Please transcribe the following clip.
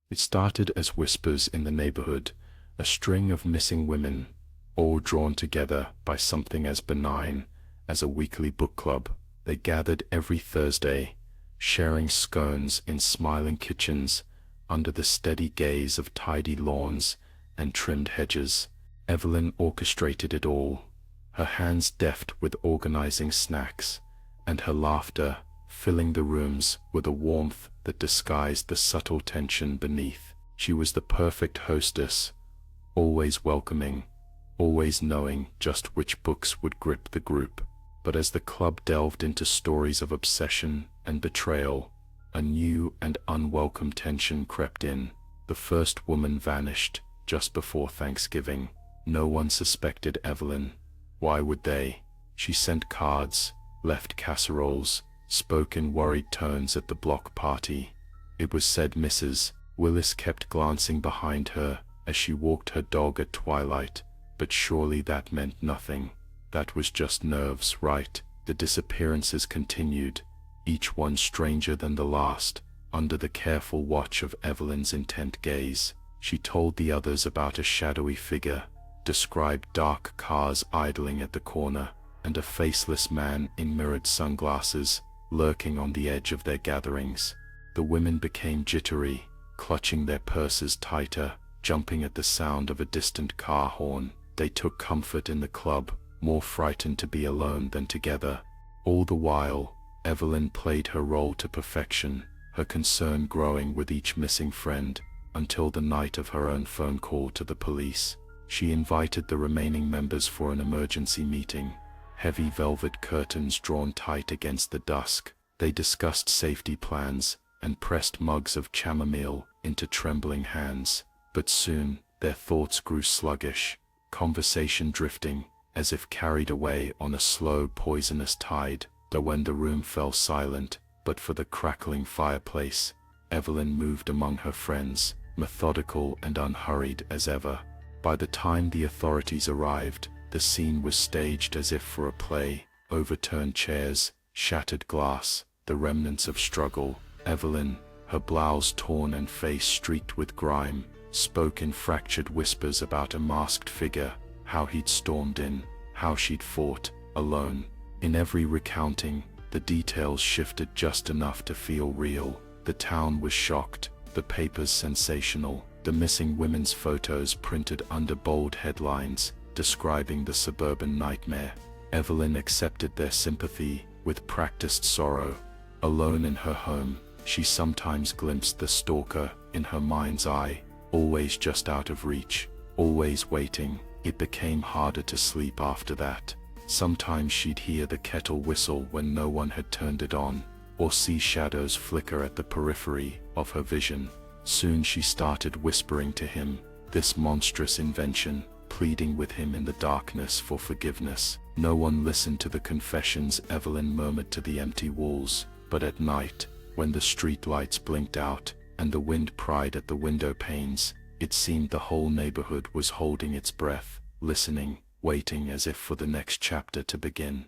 It started as whispers in the neighborhood, a string of missing women, all drawn together by something as benign as a weekly book club. They gathered every Thursday, sharing scones in smiling kitchens under the steady gaze of tidy lawns and trimmed hedges. Evelyn orchestrated it all, her hands deft with organizing snacks, and her laughter filling the rooms with a warmth that disguised the subtle tension beneath. She was the perfect hostess, always welcoming, always knowing just which books would grip the group. But as the club delved into stories of obsession and betrayal, a new and unwelcome tension crept in. The first woman vanished just before Thanksgiving. No one suspected Evelyn. Why would they? She sent cards, left casseroles, spoke in worried tones at the block party. It was said Mrs. Willis kept glancing behind her as she walked her dog at twilight, but surely that meant nothing. That was just nerves, right? The disappearances continued, each one stranger than the last, under the careful watch of Evelyn's intent gaze. She told the others about a shadowy figure, described dark cars idling at the corner, and a faceless man in mirrored sunglasses lurking on the edge of their gatherings. The women became jittery, clutching their purses tighter, jumping at the sound of a distant car horn. They took comfort in the club, more frightened to be alone than together. All the while, Evelyn played her role to perfection, her concern growing with each missing friend, until the night of her own phone call to the police. She invited the remaining members for an emergency meeting. Heavy velvet curtains drawn tight against the dusk, they discussed safety plans and pressed mugs of chamomile into trembling hands. But soon, their thoughts grew sluggish, conversation drifting, as if carried away on a slow, poisonous tide. Though when the room fell silent, but for the crackling fireplace, Evelyn moved among her friends, methodical and unhurried as ever. By the time the authorities arrived, the scene was staged as if for a play. Overturned chairs, shattered glass, the remnants of struggle. Evelyn, her blouse torn and face streaked with grime, spoke in fractured whispers about a masked figure, how he'd stormed in, how she'd fought, alone. In every recounting, the details shifted just enough to feel real. The town was shocked, the papers sensational, the missing women's photos printed under bold headlines, describing the suburban nightmare. Evelyn accepted their sympathy with practiced sorrow. Alone in her home, she sometimes glimpsed the stalker in her mind's eye, always just out of reach, always waiting. It became harder to sleep after that. Sometimes she'd hear the kettle whistle when no one had turned it on, or see shadows flicker at the periphery of her vision. Soon she started whispering to him, this monstrous invention, pleading with him in the darkness for forgiveness. No one listened to the confessions Evelyn murmured to the empty walls, but at night, when the street lights blinked out and the wind pried at the window panes, it seemed the whole neighborhood was holding its breath, listening, waiting as if for the next chapter to begin.